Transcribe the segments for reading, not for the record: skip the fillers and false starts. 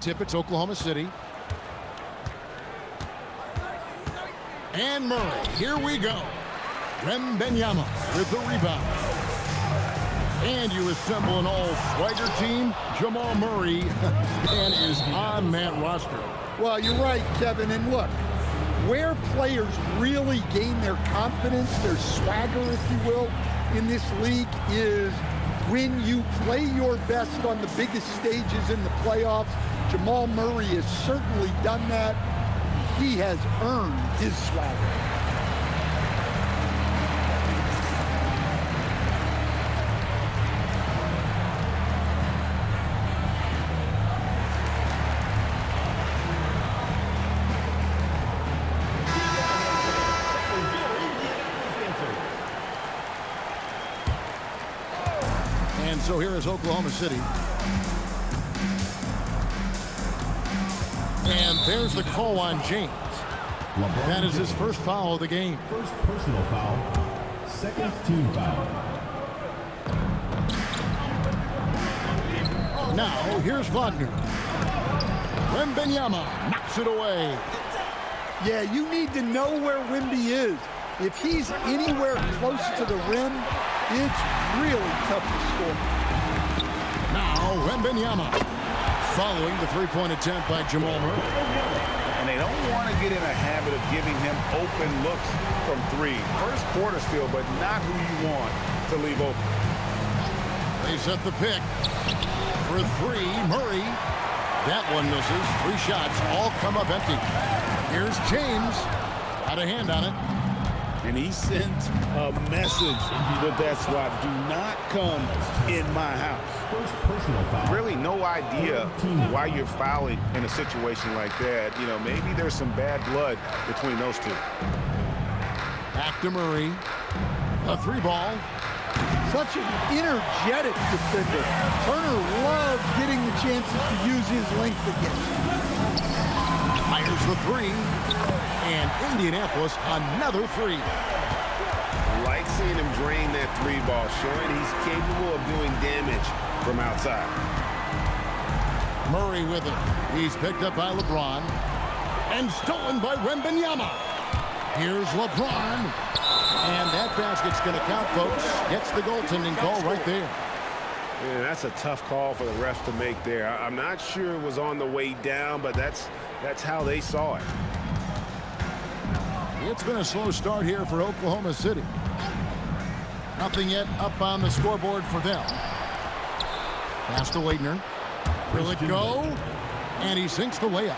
Tip, it's Oklahoma City. And Murray, here we go. Wembanyama with the rebound. And you assemble an all-swagger team. Jamal Murray and is on that roster. Well, you're right, Kevin. And look, where players really gain their confidence, their swagger, if you will, in this league is when you play your best on the biggest stages in the playoffs. Jamal Murray has certainly done that. He has earned his swagger. And so here is Oklahoma City. And there's the call on James. That is his first foul of the game. First personal foul, second team foul. Now here's Wagner. Wembanyama knocks it away. Yeah, you need to know where Wemby is. If he's anywhere close to the rim, it's really tough to score. Now Wembanyama following the three-point attempt by Jamal Murray. And they don't want to get in a habit of giving him open looks from three. First quarter still, but not who you want to leave open. They set the pick for three. Murray. That one misses. Three shots all come up empty. Here's James. Got a hand on it. And he sent a message with that swat. Do not come in my house. First personal foul. Really no idea why you're fouling in a situation like that. You know, maybe there's some bad blood between those two. Back to Murray. A three ball. Such an energetic defender. Turner loves getting the chances to use his length again. Fires the three. And Indianapolis another three. Like seeing him drain that three ball, showing he's capable of doing damage from outside. Murray with it. He's picked up by LeBron. And stolen by Wembanyama. Here's LeBron. And that basket's going to count, folks. Gets the goaltending call right there. Yeah, that's a tough call for the refs to make there. I'm not sure it was on the way down, but that's how they saw it. It's been a slow start here for Oklahoma City. Nothing yet up on the scoreboard for them. Pass to Leitner. Will it go? And he sinks the layup.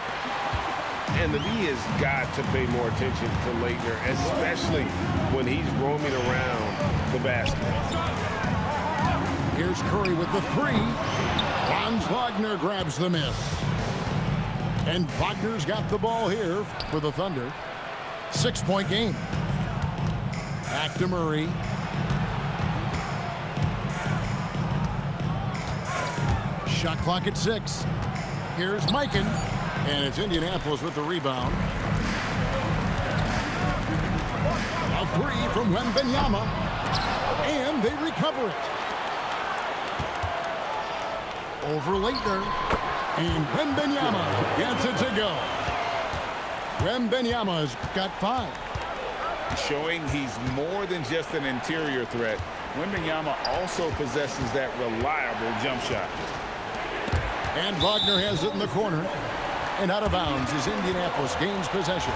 And the D has got to pay more attention to Leitner, especially when he's roaming around the basket. Here's Curry with the three. Franz Wagner grabs the miss. And Wagner's got the ball here for the Thunder. 6-point game. Back to Murray. Shot clock at 6. Here's Mikan. And it's Indianapolis with the rebound. A three from Wembanyama. And they recover it. Over Leitner. And Wembanyama gets it to go. Wembanyama's got 5. Showing he's more than just an interior threat. Wembanyama also possesses that reliable jump shot. And Wagner has it in the corner. And out of bounds as Indianapolis gains possession.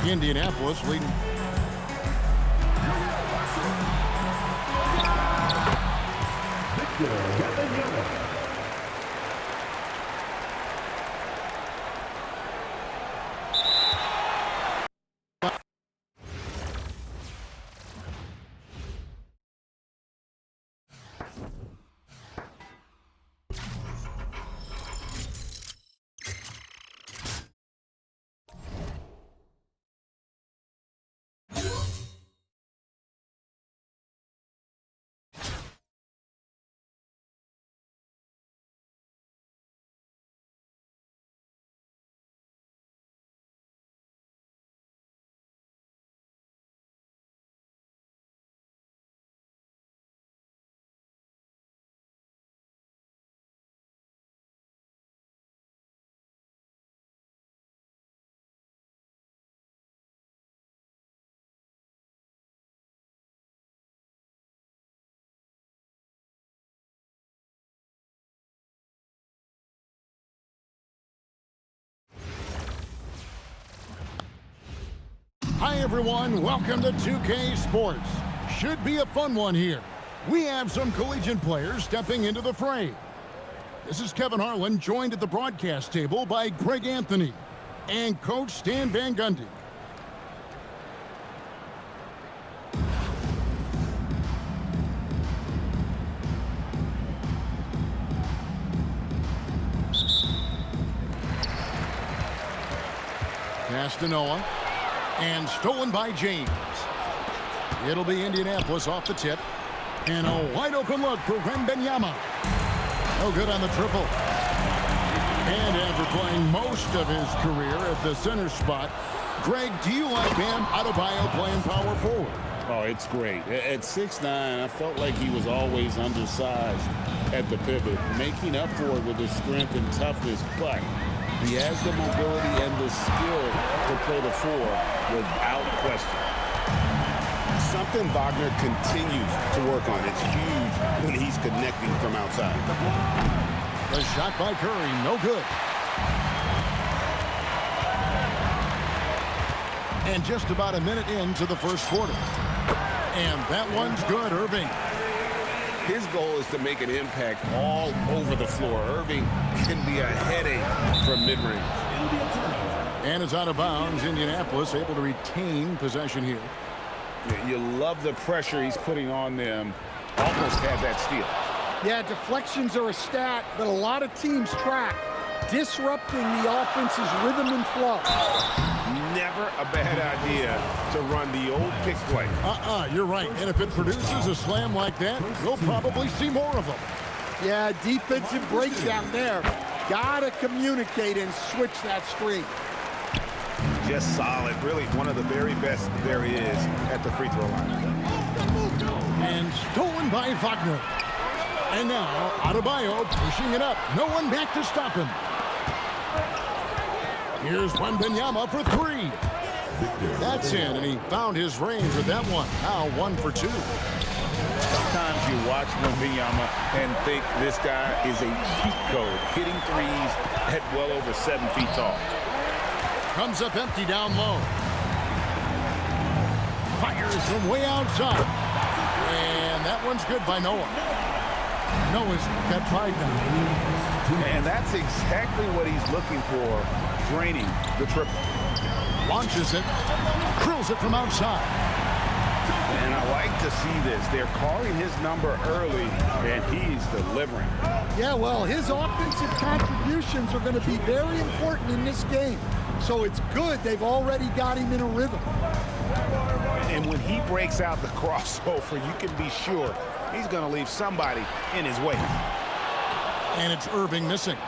Indianapolis leading. Victor Hi, everyone. Welcome to 2K Sports. Should be a fun one here. We have some collegiate players stepping into the fray. This is Kevin Harlan, joined at the broadcast table by Greg Anthony and Coach Stan Van Gundy. Pass to Noah. And stolen by James. It'll be Indianapolis off the tip. And a wide open look for Wembanyama. No good on the triple. And after playing most of his career at the center spot, Greg, do you like Bam Adebayo playing power forward? Oh, it's great. At 6'9", I felt like he was always undersized at the pivot, making up for it with his strength and toughness, but he has the mobility and the skill to play the four without question. Something Wagner continues to work on. It's huge when he's connecting from outside. The shot by Curry, no good. And just about a minute into the first quarter. And that one's good, Irving. His goal is to make an impact all over the floor. Irving can be a headache from mid-range. And it's out of bounds. Indianapolis able to retain possession here. You love the pressure he's putting on them. Almost had that steal. Yeah, deflections are a stat that a lot of teams track. Disrupting the offense's rhythm and flow. Never a bad idea to run the old pick play. You're right. And if it produces a slam like that, we'll probably see more of them. Yeah, defensive breakdown there. Gotta communicate and switch that screen. Just solid. Really one of the very best there is at the free throw line. And stolen by Wagner. And now Adebayo pushing it up. No one back to stop him. Here's Wembanyama for three. That's in, and he found his range with that one. Now 1 for 2. Sometimes you watch Wembanyama and think this guy is a cheat code, hitting threes at well over 7 feet tall. Comes up empty down low. Fires from way outside. And that one's good by Noah. Noah's got 5 now. And that's exactly what he's looking for, draining the triple. Launches it. Drills it from outside. And I like to see this. They're calling his number early, and he's delivering. Yeah, well, his offensive contributions are going to be very important in this game. So it's good they've already got him in a rhythm. And when he breaks out the crossover, you can be sure he's going to leave somebody in his way. And it's Irving missing.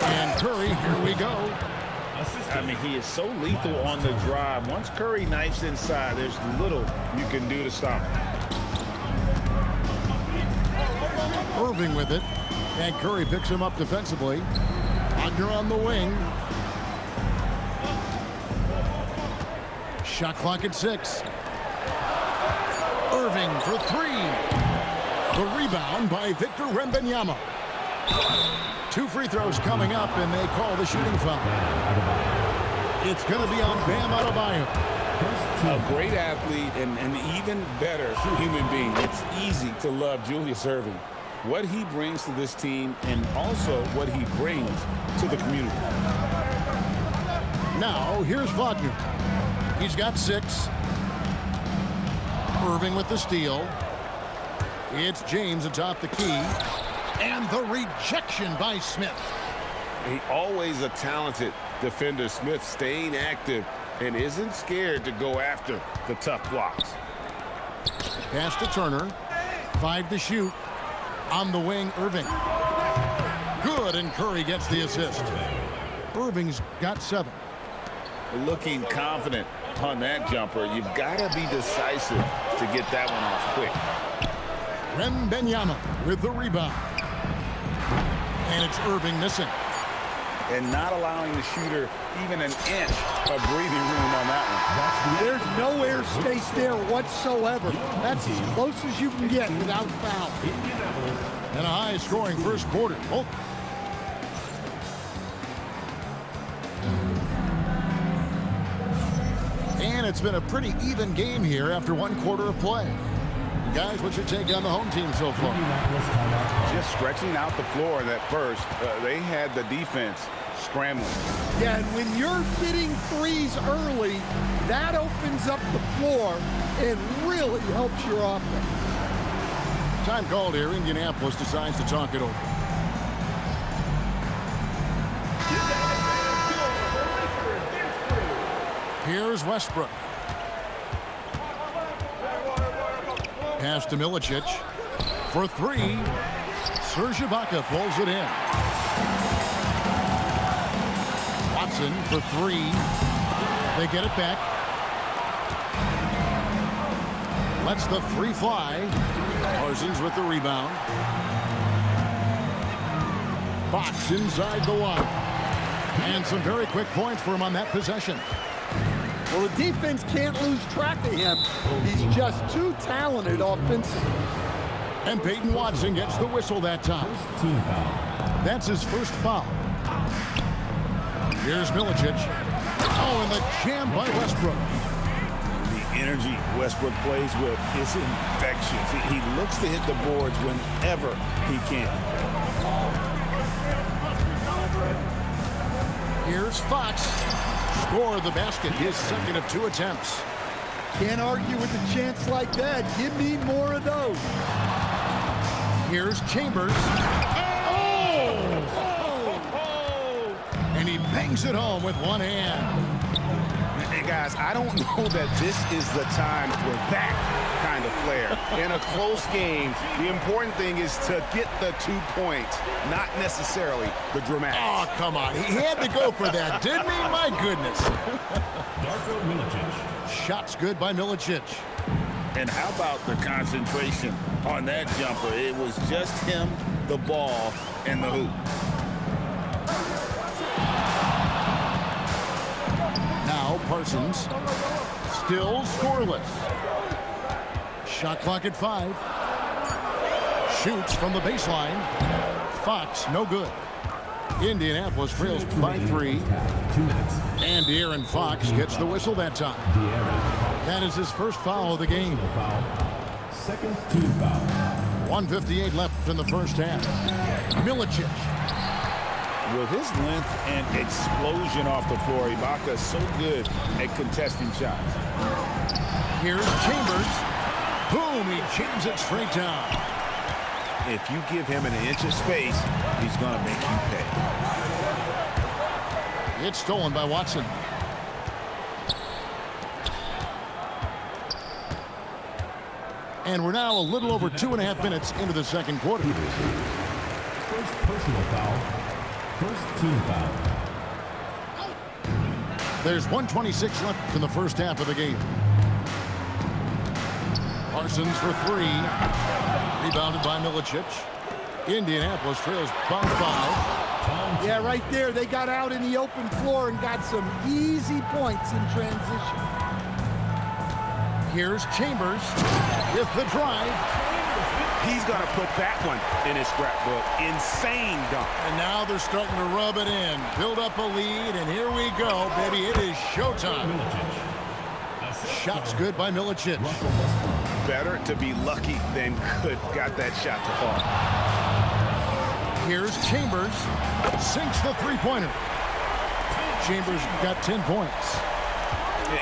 And Curry, here we go. I mean, he is so lethal on the drive. Once Curry knifes inside, there's little you can do to stop him. Irving with it. And Curry picks him up defensively. Wagner on the wing. Shot clock at 6. Irving for 3. The rebound by Victor Wembanyama. 2 free throws coming up, and they call the shooting foul. It's going to be on Bam Adebayo. A great athlete and an even better human being. It's easy to love Julius Irving. What he brings to this team and also what he brings to the community. Now, here's Wagner. He's got 6. Irving with the steal. It's James atop the key. And the rejection by Smith. He always a talented defender. Smith staying active and isn't scared to go after the tough blocks. Pass to Turner. 5 to shoot. On the wing, Irving. Good, and Curry gets the assist. Irving's got 7. Looking confident on that jumper. You've got to be decisive to get that one off quick. Wembanyama with the rebound. And it's Irving missing. And not allowing the shooter even an inch of breathing room on that one. There's no air space there whatsoever. That's as close as you can get without foul. And a high-scoring first quarter. Oh. And it's been a pretty even game here after one quarter of play. Guys, what's your take on the home team so far? Just stretching out the floor in that first. They had the defense scrambling. Yeah, and when you're hitting threes early, that opens up the floor and really helps your offense. Time called here. Indianapolis decides to talk it over. Here's Westbrook. Pass to Milicic for three. Serge Ibaka pulls it in. Watson for three. They get it back. Lets the free fly. Parsons with the rebound. Fox inside the line. And some very quick points for him on that possession. Well, the defense can't lose track of him. He's just too talented offensively. And Peyton Watson gets the whistle that time. That's his first foul. Here's Milicic. Oh, and the jam by Westbrook. The energy Westbrook plays with is infectious. He looks to hit the boards whenever he can. Here's Fox. Score the basket, his second of 2 attempts. Can't argue with a chance like that. Give me more of those. Here's Chambers. Oh! And he bangs it home with one hand. Hey, guys, I don't know that this is the time for that kind of flair. In a close game, the important thing is to get the 2 points, not necessarily the dramatics. Oh, come on. He had to go for that, didn't he? My goodness. Shots good by Milicic. And how about the concentration on that jumper? It was just him, the ball, and the hoop. Now Parsons, still scoreless. Shot clock at 5. Shoots from the baseline. Fox, no good. Indianapolis trails by 3. And De'Aaron Fox gets the whistle that time. That is his first foul of the game. Second team foul. 1:58 left in the first half. Milicic. With his length and explosion off the floor, Ibaka is so good at contesting shots. Here's Chambers. Boom, he jams it straight down. If you give him an inch of space, he's going to make you pay. It's stolen by Watson. And we're now a little over 2.5 minutes into the second quarter. First personal foul. First team foul. There's 1:26 left in the first half of the game. Parsons for 3. Rebounded by Milicic. Indianapolis trails by 5. Yeah, right there. They got out in the open floor and got some easy points in transition. Here's Chambers with the drive. He's going to put that one in his scrapbook. Insane dunk. And now they're starting to rub it in. Build up a lead, and here we go, baby. It is showtime. Shots good by Milicic. Better to be lucky than good. Got that shot to fall. Here's Chambers. Sinks the three-pointer. Chambers got 10 points.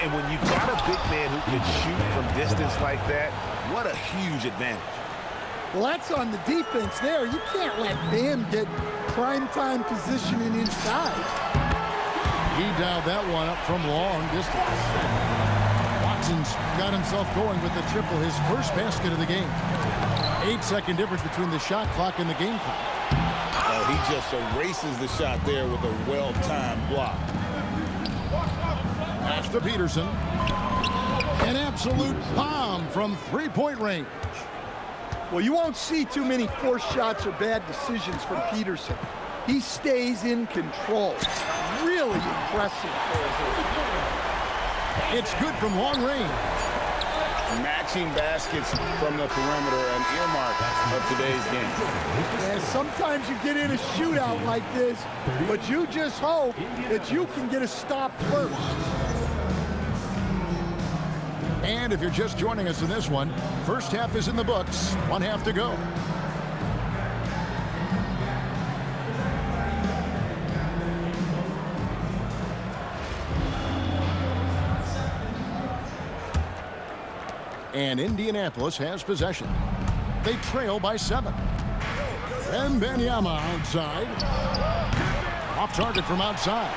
And when you've got a big man who can shoot from distance like that, what a huge advantage. Well, that's on the defense there. You can't let Bam get primetime positioning inside. He dialed that one up from long distance. Watson's got himself going with the triple, his first basket of the game. 8-second difference between the shot clock and the game clock. Oh, he just erases the shot there with a well-timed block. Pass to Peterson. An absolute bomb from three-point range. Well, you won't see too many forced shots or bad decisions from Peterson. He stays in control. Really impressive. It's good from long range. Matching baskets from the perimeter, an earmark of today's game. And sometimes you get in a shootout like this, but you just hope that you can get a stop first. And if you're just joining us in this one, first half is in the books, 1 half to go. And Indianapolis has possession. They trail by 7. Wembanyama outside. Off target from outside.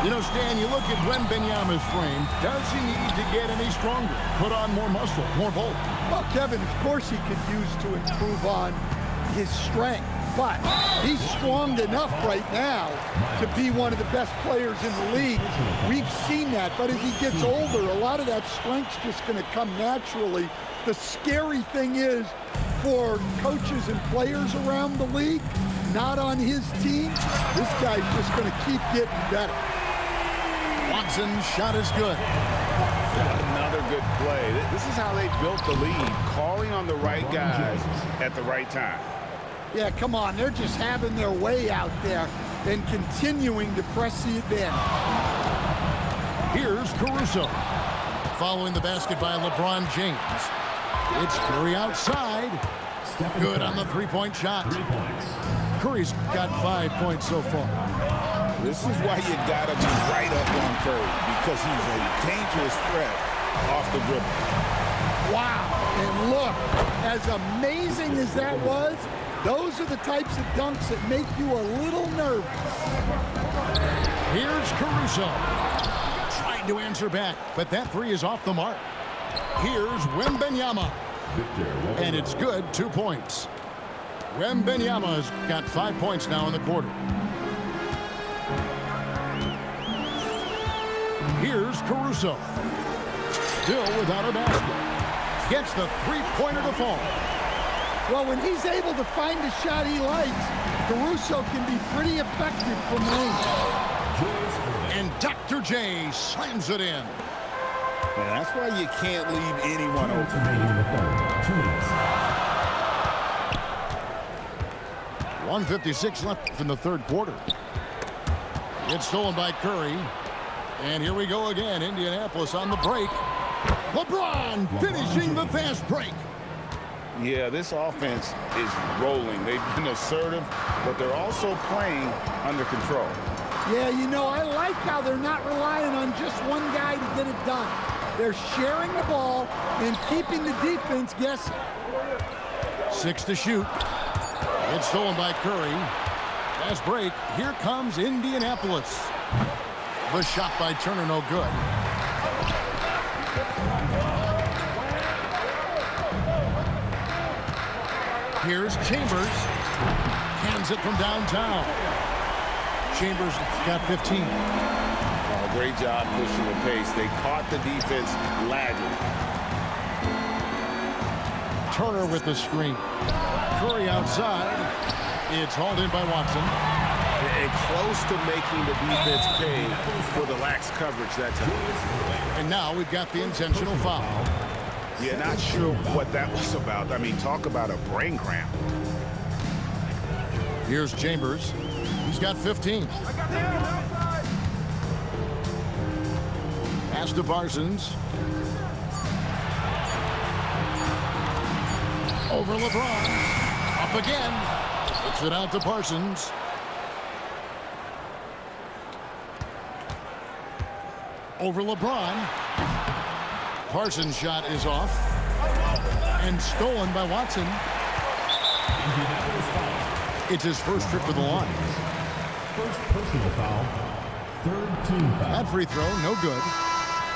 You know, Stan, you look at Wembanyama's frame. Does he need to get any stronger? Put on more muscle, more bulk? Well, Kevin, of course he could use to improve on his strength. But he's strong enough right now to be one of the best players in the league. We've seen that. But as he gets older, a lot of that strength's just going to come naturally. The scary thing is for coaches and players around the league, not on his team, this guy's just going to keep getting better. Watson's shot is good. Another good play. This is how they built the lead, calling on the right guys at the right time. Yeah, come on. They're just having their way out there and continuing to press the advantage. Here's Caruso. Following the basket by LeBron James. It's Curry outside. Good on the three-point shot. Curry's got 5 points so far. This is why you gotta be right up on Curry, because he's a dangerous threat off the dribble. Wow. And look, as amazing as that was, those are the types of dunks that make you a little nervous. Here's Caruso. Tried to answer back, but that three is off the mark. Here's Wembanyama. And it's good, 2 points. Wembanyama's got 5 points now in the quarter. Here's Caruso. Still without a basket. Gets the three-pointer to fall. Well, when he's able to find a shot he likes, Caruso can be pretty effective from range. And Dr. J slams it in. And that's why you can't leave anyone open. 1:56 left in the third quarter. It's stolen by Curry. And here we go again. Indianapolis on the break. LeBron finishing the fast break. Yeah, this offense is rolling. They've been assertive, but they're also playing under control. Yeah, you know, I like how they're not relying on just one guy to get it done. They're sharing the ball and keeping the defense guessing. 6 to shoot. It's stolen by Curry. Fast break. Here comes Indianapolis. The shot by Turner, no good. Here's Chambers. Cans it from downtown. Chambers got 15. Oh, great job pushing the pace. They caught the defense lagging. Turner with the screen. Curry outside. It's hauled in by Watson. And close to making the defense pay for the lax coverage that time. And now we've got the intentional foul. Yeah, not sure what that was about. I mean, talk about a brain cramp. Here's Chambers. He's got 15. Pass to Parsons. Over LeBron. Up again. Puts it out to Parsons. Over LeBron. Parsons' shot is off. And stolen by Watson. It's his first trip to the line. First personal foul. Third team foul. That free throw, no good.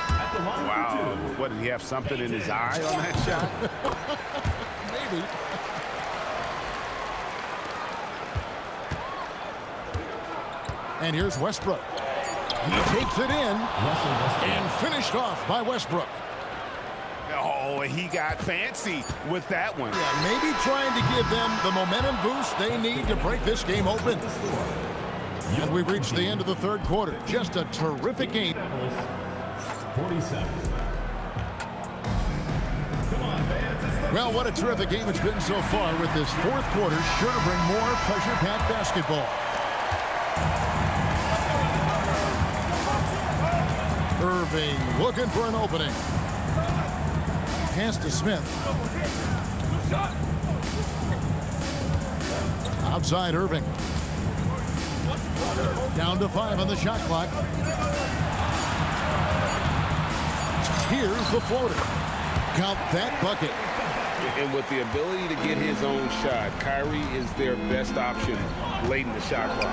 At the line Wow. What, did he have something in his eye on that shot? Maybe. And here's Westbrook. He takes it in and finished off by Westbrook. Oh, he got fancy with that one. Yeah, maybe trying to give them the momentum boost they need to break this game open. And we've reached the end of the third quarter. Just a terrific game. 47. Well, what a terrific game it's been so far, with this fourth quarter sure to bring more pressure-packed basketball. Irving looking for an opening. pass to Smith. Outside Irving. Down to 5 on the shot clock. Here's the floater. Count that bucket. And with the ability to get his own shot, Kyrie is their best option late in the shot clock.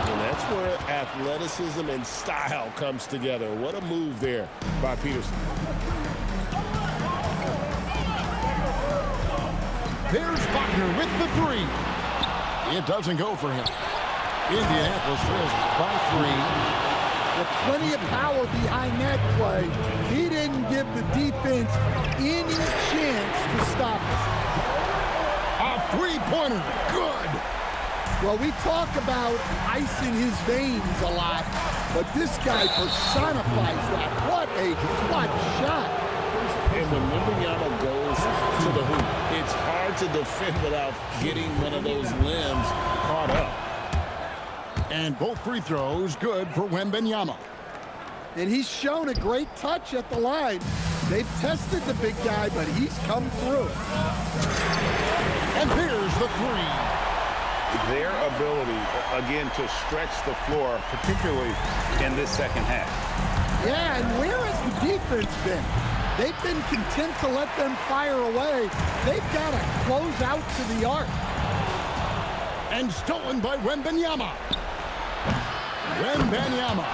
And that's where athleticism and style comes together. What a move there by Peterson. There's Wagner with the 3. It doesn't go for him. Indianapolis trails by 3. With plenty of power behind that play, he didn't give the defense any chance to stop us. A three-pointer. Good. Well, we talk about ice in his veins a lot, but this guy personifies that. What a clutch shot. And when Wembanyama goes to the hoop, it's hard to defend without getting one of those limbs caught up. And both free throws good for Wembanyama. And he's shown a great touch at the line. They've tested the big guy, but he's come through. And here's the 3. Their ability, again, to stretch the floor, particularly in this second half. Yeah, and where has the defense been? They've been content to let them fire away. They've got to close out to the arc. And stolen by Wembanyama. Wembanyama.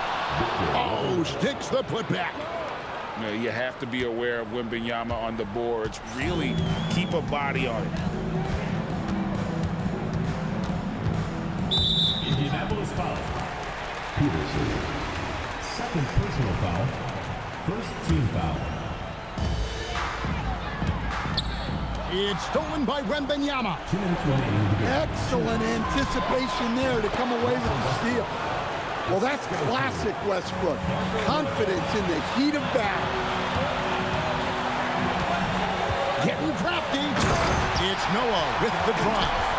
Oh, sticks the putback. You know, you have to be aware of Wembanyama on the boards. Really keep a body on it. Indianapolis foul. Peterson. Second personal foul. First team foul. It's stolen by Wembanyama. 2 minutes remaining to go. Excellent anticipation there to come away with the steal. Well, that's classic Westbrook. Confidence in the heat of battle. Getting crafty. It's Noah with the drive.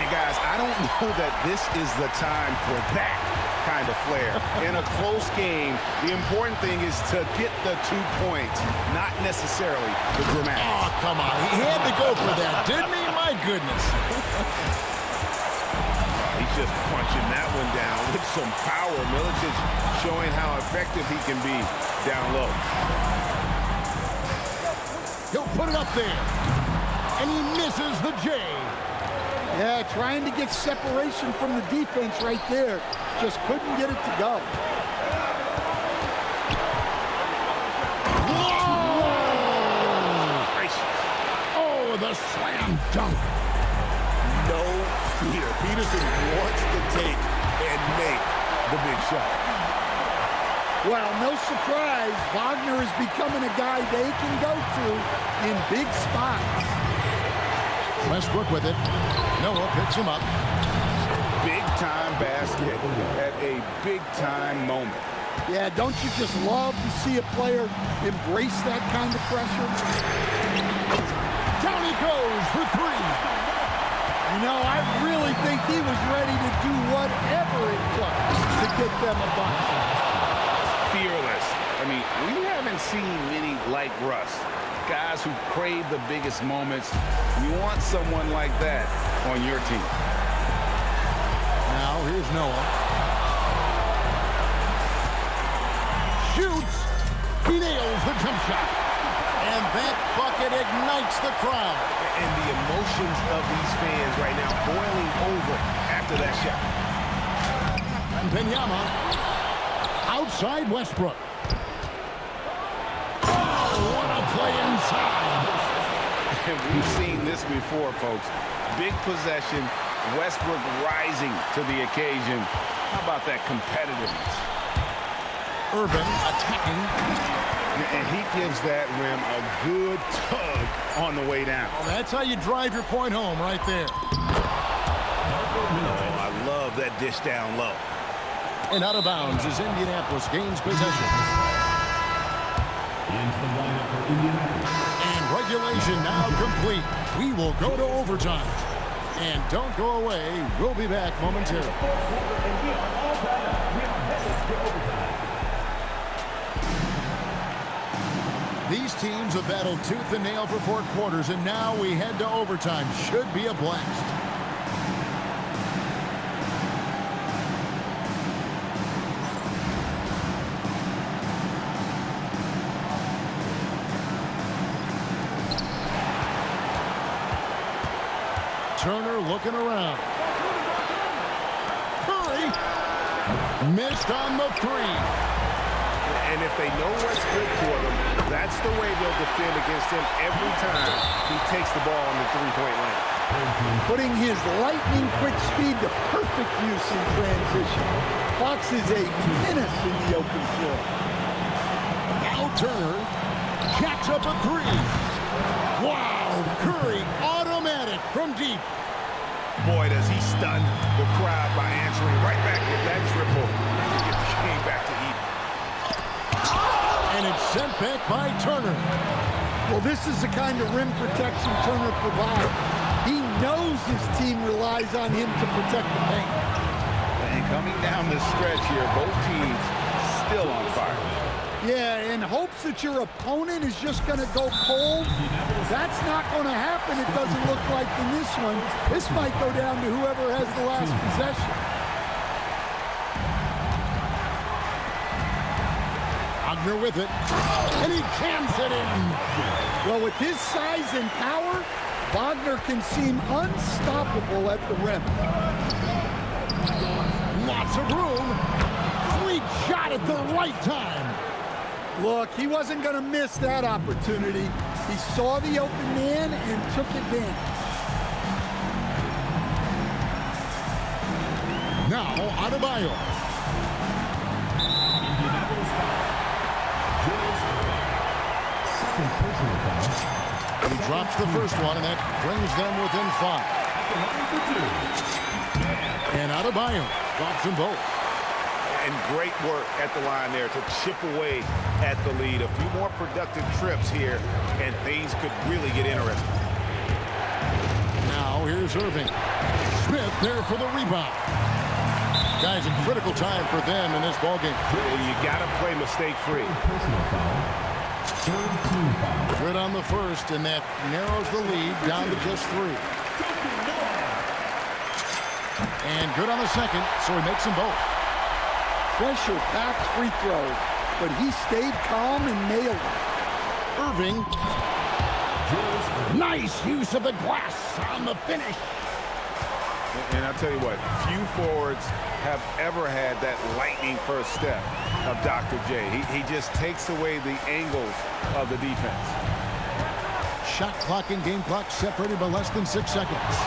And guys, I don't know that this is the time for that kind of flair. In a close game, the important thing is to get the 2 points, not necessarily the dramatics. Oh, come on. He had to go for that, didn't he? My goodness. He's just punching that one down with some power. Milicic showing how effective he can be down low. He'll put it up there. And he misses the J. Yeah, trying to get separation from the defense right there. Just couldn't get it to go. Oh, the slam dunk. No fear. Peterson wants to take and make the big shot. Well, no surprise, Wagner is becoming a guy they can go to in big spots. Westbrook with it. Noah picks him up. Big-time basket at a big-time moment. Yeah, don't you just love to see a player embrace that kind of pressure? Down he goes for 3. You know, I really think he was ready to do whatever it took to get them a bucket. Fearless. I mean, we haven't seen many like Russ. Guys who crave the biggest moments. You want someone like that on your team. Now here's Noah. Shoots. He nails the jump shot. And that bucket ignites the crowd. And the emotions of these fans right now boiling over after that shot. And Wembanyama outside Westbrook. What a play inside. And we've seen this before, folks. Big possession, Westbrook rising to the occasion. How about that competitiveness? Irving attacking. And he gives that rim a good tug on the way down. Well, that's how you drive your point home right there. Oh, I love that dish down low. And out of bounds as Indianapolis gains possession. Into the lineup for Indianapolis. And regulation now complete. We will go to overtime. And don't go away. We'll be back momentarily. These teams have battled tooth and nail for 4 quarters, and now we head to overtime. Should be a blast. Turner looking around. Curry missed on the 3. And if they know what's good for them, that's the way they'll defend against him every time he takes the ball on the three-point line. Putting his lightning-quick speed to perfect use in transition. Fox is a menace in the open floor. Now Turner jacks up a 3. Wow, Curry automatic from deep. Boy, does he stun the crowd by answering right back with that triple to get the game back to Eden. And it's sent back by Turner. Well, this is the kind of rim protection Turner provides. He knows his team relies on him to protect the paint. And coming down the stretch here, both teams still on fire. Yeah, in hopes that your opponent is just going to go cold. That's not going to happen, it doesn't look like in this one. This might go down to whoever has the last possession. Wagner with it, and he jams it in. Well, with his size and power, Wagner can seem unstoppable at the rim. Lots of room. Sweet shot at the right time. Look, he wasn't going to miss that opportunity. He saw the open man and took advantage. Now, Adebayo. He drops the first one, and that brings them within 5. And Adebayo drops them both. And great work at the line there to chip away at the lead. A few more productive trips here, and things could really get interesting. Now, here's Irving. Smith there for the rebound. Guys, a critical time for them in this ballgame. You got to play mistake-free. Good on the first, and that narrows the lead down to just 3. And good on the second, so he makes them both. Pressure-packed free throws, but he stayed calm and nailed it. Irving. Nice use of the glass on the finish. And I'll tell you what, few forwards have ever had that lightning first step of Dr. J. He just takes away the angles of the defense. Shot clock and game clock separated by less than 6 seconds.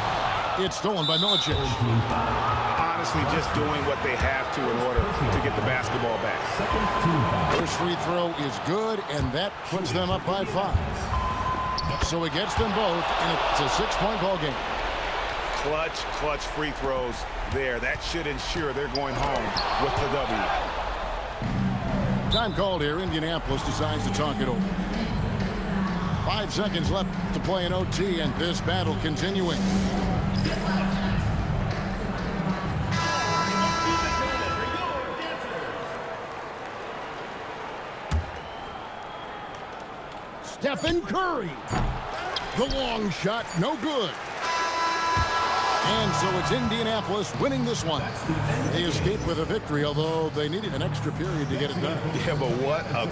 It's stolen by Milicic. Honestly, just doing what they have to in order to get the basketball back. First free throw is good, and that puts them up by 5. So it gets them both, and it's a 6-point ball game. Clutch free throws there. That should ensure they're going home with the W. Time called here. Indianapolis decides to talk it over. 5 seconds left to play in OT, and this battle continuing. Stephen Curry. The long shot, no good. And so it's Indianapolis winning this one. They escaped with a victory, although they needed an extra period to get it done. Yeah, but what a...